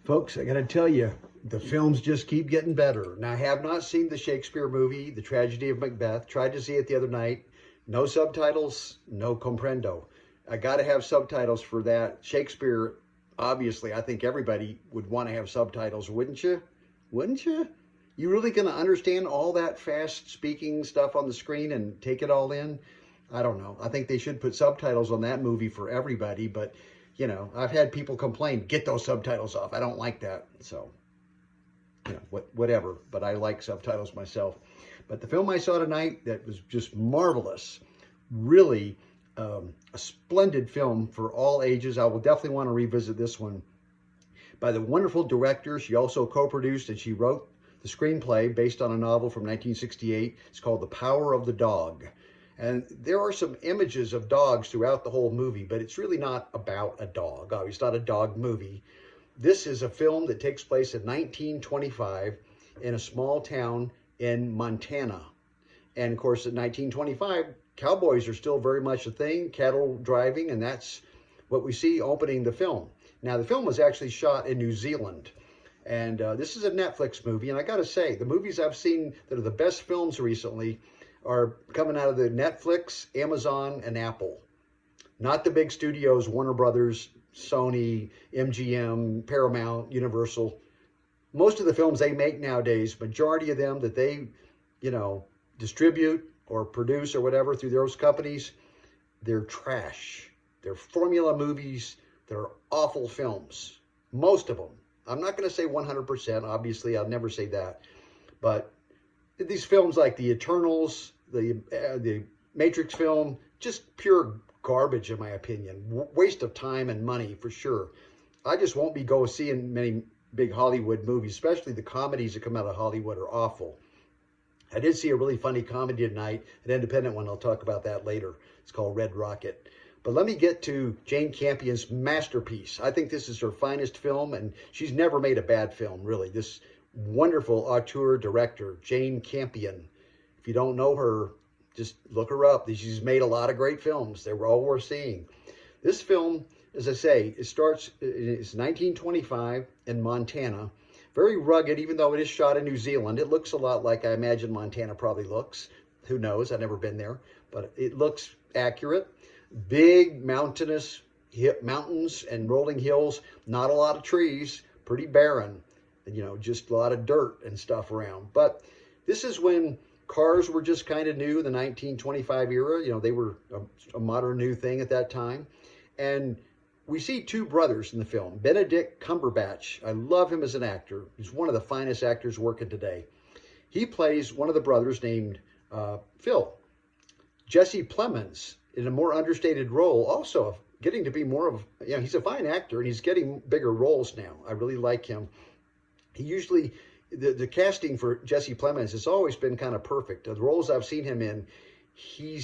Folks, I got to tell you, the films just keep getting better. Now, I have not seen the Shakespeare movie, The Tragedy of Macbeth. Tried to see it the other night. No subtitles, no comprendo. I got to have subtitles for that. Shakespeare, obviously, I think everybody would want to have subtitles, wouldn't you? Wouldn't you? You really going to understand all that fast speaking stuff on the screen and take it all in? I don't know. I think they should put subtitles on that movie for everybody, but I've had people complain, get those subtitles off. I don't like that. So, whatever. But I like subtitles myself. But the film I saw tonight that was just marvelous, really a splendid film for all ages. I will definitely want to revisit this one. By the wonderful director, she also co-produced and she wrote the screenplay based on a novel from 1968. It's called The Power of the Dog. And there are some images of dogs throughout the whole movie, but it's really not about a dog. Obviously, it's not a dog movie. This is a film that takes place in 1925 in a small town in Montana. And of course, in 1925, cowboys are still very much a thing, cattle driving, and that's what we see opening the film. Now, the film was actually shot in New Zealand. And this is a Netflix movie. And I got to say, the movies I've seen that are the best films recently are coming out of the Netflix, Amazon, and Apple. Not the big studios, Warner Brothers, Sony, MGM, Paramount, Universal. Most of the films they make nowadays, majority of them that they, distribute or produce or whatever through those companies, they're trash. They're formula movies. They're awful films. Most of them. I'm not going to say 100%. Obviously, I'll never say that. But these films like The Eternals, the Matrix film, just pure garbage in my opinion. Waste of time and money for sure. I just won't be seeing many big Hollywood movies, especially the comedies that come out of Hollywood are awful. I did see a really funny comedy tonight, an independent one. I'll talk about that later. It's called Red Rocket. But let me get to Jane Campion's masterpiece. I think this is her finest film, and she's never made a bad film, really. This wonderful auteur director, Jane Campion. If you don't know her, just look her up. She's made a lot of great films. They were all worth seeing. This film, as I say, it's 1925 in Montana. Very rugged, even though it is shot in New Zealand. It looks a lot like I imagine Montana probably looks. Who knows? I've never been there. But it looks accurate. Big mountainous mountains and rolling hills. Not a lot of trees. Pretty barren. Just a lot of dirt and stuff around. But this is when cars were just kind of new, the 1925 era. They were a modern new thing at that time. And we see two brothers in the film. Benedict Cumberbatch. I love him as an actor. He's one of the finest actors working today. He plays one of the brothers named Phil. Jesse Plemons, in a more understated role, also getting to be more of, he's a fine actor and he's getting bigger roles now. I really like him. He usually, the casting for Jesse Plemons has always been kind of perfect. The roles I've seen him in, he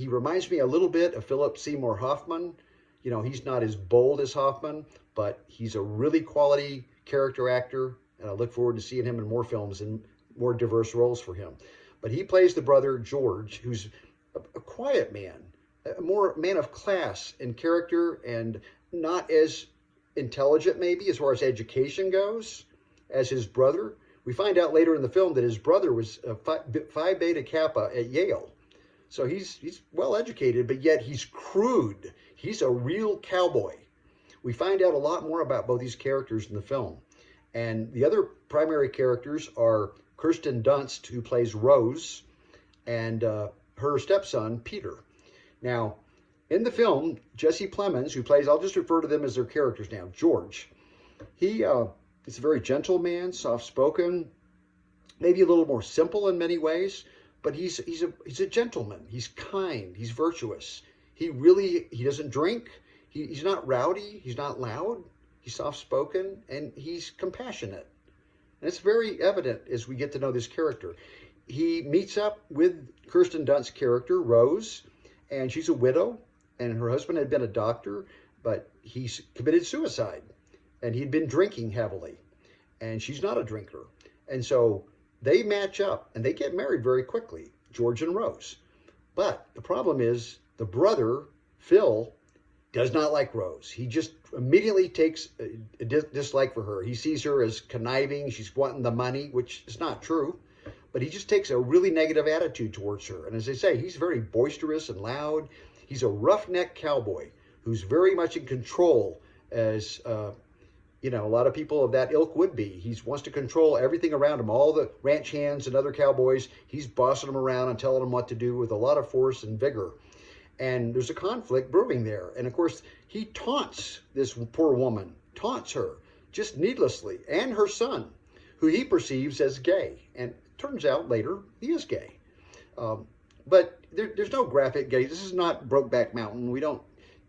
reminds me a little bit of Philip Seymour Hoffman. He's not as bold as Hoffman, but he's a really quality character actor. And I look forward to seeing him in more films and more diverse roles for him. But he plays the brother, George, who's a quiet man, a more man of class in character and not as intelligent maybe as far as education goes as his brother. We find out later in the film that his brother was a Phi Beta Kappa at Yale. So he's well educated, but yet he's crude. He's a real cowboy. We find out a lot more about both these characters in the film. And the other primary characters are Kirsten Dunst, who plays Rose, and her stepson, Peter. Now, in the film, Jesse Plemons, who plays, I'll just refer to them as their characters now, George. He's a very gentle man, soft-spoken, maybe a little more simple in many ways, but he's a gentleman. He's kind. He's virtuous. He doesn't drink. He's not rowdy. He's not loud. He's soft-spoken, and he's compassionate. And it's very evident as we get to know this character. He meets up with Kirsten Dunst's character, Rose, and she's a widow, and her husband had been a doctor, but he's committed suicide, and he'd been drinking heavily, and she's not a drinker. And so they match up, and they get married very quickly, George and Rose. But the problem is the brother, Phil, does not like Rose. He just immediately takes a dislike for her. He sees her as conniving. She's wanting the money, which is not true. But he just takes a really negative attitude towards her. And as I say, he's very boisterous and loud. He's a roughneck cowboy who's very much in control, as you know, a lot of people of that ilk would be. He wants to control everything around him. All the ranch hands and other cowboys, he's bossing them around and telling them what to do with a lot of force and vigor. And there's a conflict brewing there. And of course, he taunts this poor woman, taunts her just needlessly, and her son, who he perceives as gay. And turns out later he is gay. But there's no graphic gay. This is not Brokeback Mountain. We don't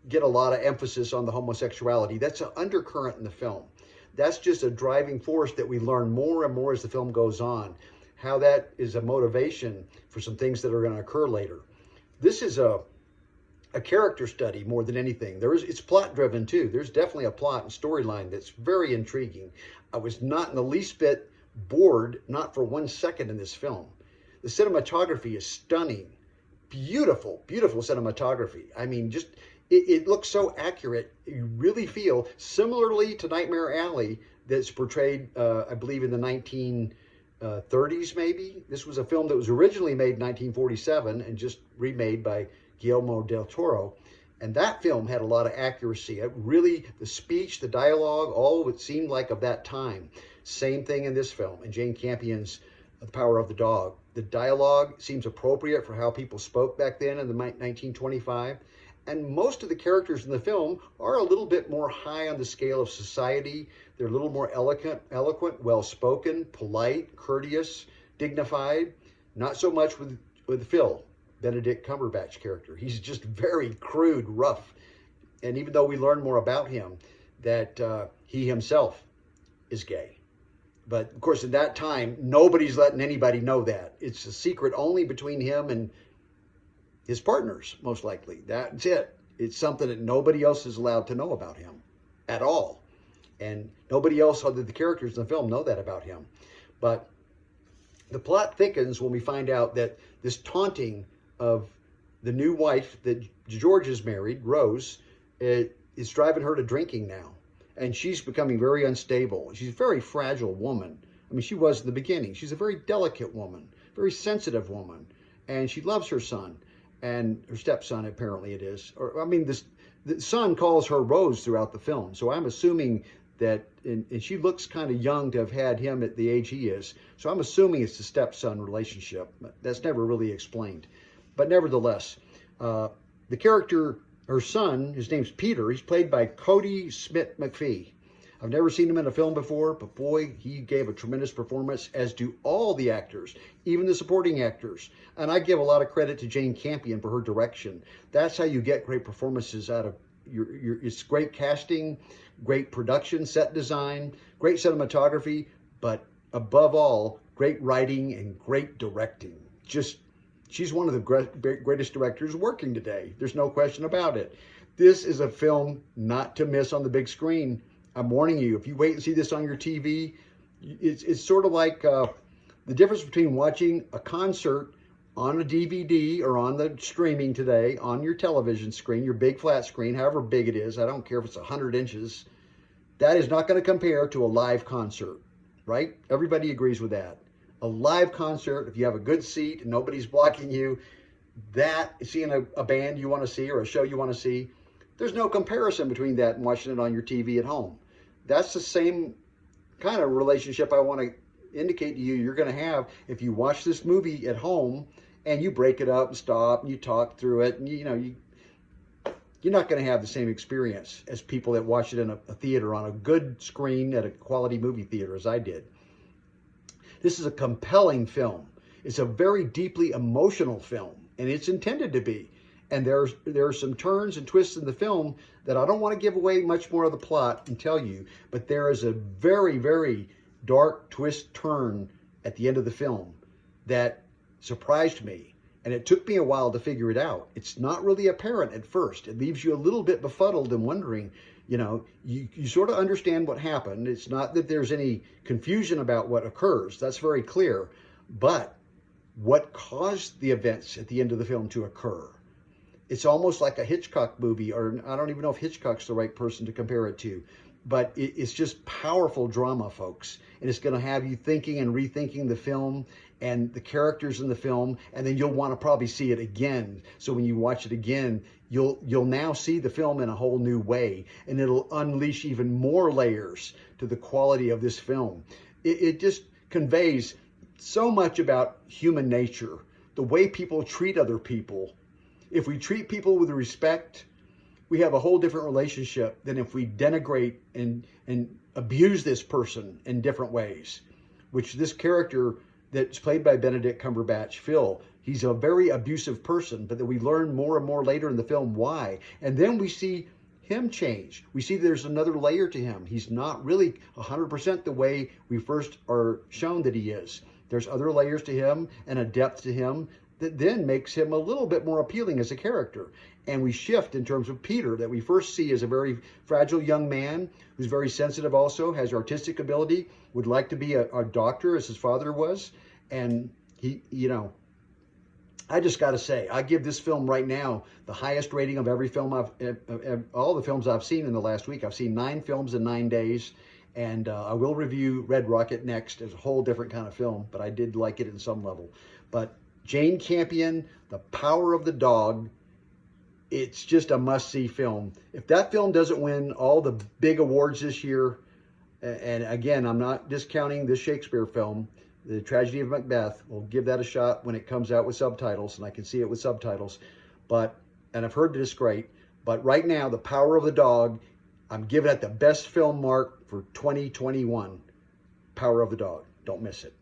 get a lot of emphasis on the homosexuality. That's an undercurrent in the film. That's just a driving force that we learn more and more as the film goes on, how that is a motivation for some things that are going to occur later. This is a character study more than anything. It's plot driven too. There's definitely a plot and storyline that's very intriguing. I was not in the least bit bored, not for 1 second in this film. The cinematography is stunning. Beautiful, beautiful cinematography. I mean, just it looks so accurate. You really feel, similarly to Nightmare Alley, that's portrayed, I believe, in the 1930s maybe. This was a film that was originally made in 1947 and just remade by Guillermo del Toro. And that film had a lot of accuracy. It really, the speech, the dialogue, all of it seemed like of that time. Same thing in this film, in Jane Campion's The Power of the Dog. The dialogue seems appropriate for how people spoke back then in the 1925. And most of the characters in the film are a little bit more high on the scale of society. They're a little more eloquent, well-spoken, polite, courteous, dignified. Not so much with Phil, Benedict Cumberbatch character. He's just very crude, rough. And even though we learn more about him, that he himself is gay. But of course, at that time, nobody's letting anybody know that. It's a secret only between him and his partners, most likely. That's it. It's something that nobody else is allowed to know about him at all. And nobody else other than the characters in the film know that about him. But the plot thickens when we find out that this taunting of the new wife that George is married, Rose, is driving her to drinking now. And she's becoming very unstable. She's a very fragile woman. I mean, she was in the beginning. She's a very delicate woman, very sensitive woman. And she loves her son, and her stepson, apparently it is. Or, I mean, the son calls her Rose throughout the film. So I'm assuming that, and she looks kind of young to have had him at the age he is. So I'm assuming it's the stepson relationship. But that's never really explained. But nevertheless, the character, her son, his name's Peter. He's played by Cody Smith-McPhee. I've never seen him in a film before, but boy, he gave a tremendous performance, as do all the actors, even the supporting actors. And I give a lot of credit to Jane Campion for her direction. That's how you get great performances out of it's great casting, great production, set design, great cinematography, but above all, great writing and great directing. She's one of the greatest directors working today. There's no question about it. This is a film not to miss on the big screen. I'm warning you, if you wait and see this on your TV, it's sort of like the difference between watching a concert on a DVD or on the streaming today, on your television screen, your big flat screen, however big it is. I don't care if it's 100 inches. That is not going to compare to a live concert, right? Everybody agrees with that. A live concert, if you have a good seat and nobody's blocking you, that, seeing a band you want to see or a show you want to see, there's no comparison between that and watching it on your TV at home. That's the same kind of relationship I want to indicate to you you're going to have if you watch this movie at home and you break it up and stop and you talk through it, and you're not going to have the same experience as people that watch it in a theater on a good screen at a quality movie theater as I did. This is a compelling film. It's a very deeply emotional film, and it's intended to be. And there are some turns and twists in the film that I don't want to give away much more of the plot and tell you, but there is a very, very dark twist turn at the end of the film that surprised me. And it took me a while to figure it out. It's not really apparent at first. It leaves you a little bit befuddled and wondering, you sort of understand what happened. It's not that there's any confusion about what occurs. That's very clear. But what caused the events at the end of the film to occur It's almost like a Hitchcock movie, or I don't even know if Hitchcock's the right person to compare it to, but it's just powerful drama, folks. And it's going to have you thinking and rethinking the film and the characters in the film, and then you'll want to probably see it again. So when you watch it again, you'll now see the film in a whole new way, and it'll unleash even more layers to the quality of this film. It just conveys so much about human nature, the way people treat other people. If we treat people with respect, we have a whole different relationship than if we denigrate and abuse this person in different ways, which this character that's played by Benedict Cumberbatch, Phil, he's a very abusive person, but then we learn more and more later in the film why. And then we see him change. We see there's another layer to him. He's not really 100% the way we first are shown that he is. There's other layers to him and a depth to him that then makes him a little bit more appealing as a character. And we shift in terms of Peter, that we first see as a very fragile young man who's very sensitive also, has artistic ability, would like to be a doctor as his father was. And he, I just got to say, I give this film right now the highest rating of every film all the films I've seen in the last week. I've seen 9 films in 9 days. And I will review Red Rocket next as a whole different kind of film, but I did like it in some level. But Jane Campion, The Power of the Dog, it's just a must-see film. If that film doesn't win all the big awards this year, and again, I'm not discounting this Shakespeare film, The Tragedy of Macbeth, we'll give that a shot when it comes out with subtitles, and I can see it with subtitles. And I've heard that it's great. But right now, The Power of the Dog, I'm giving it the best film mark for 2021. Power of the Dog. Don't miss it.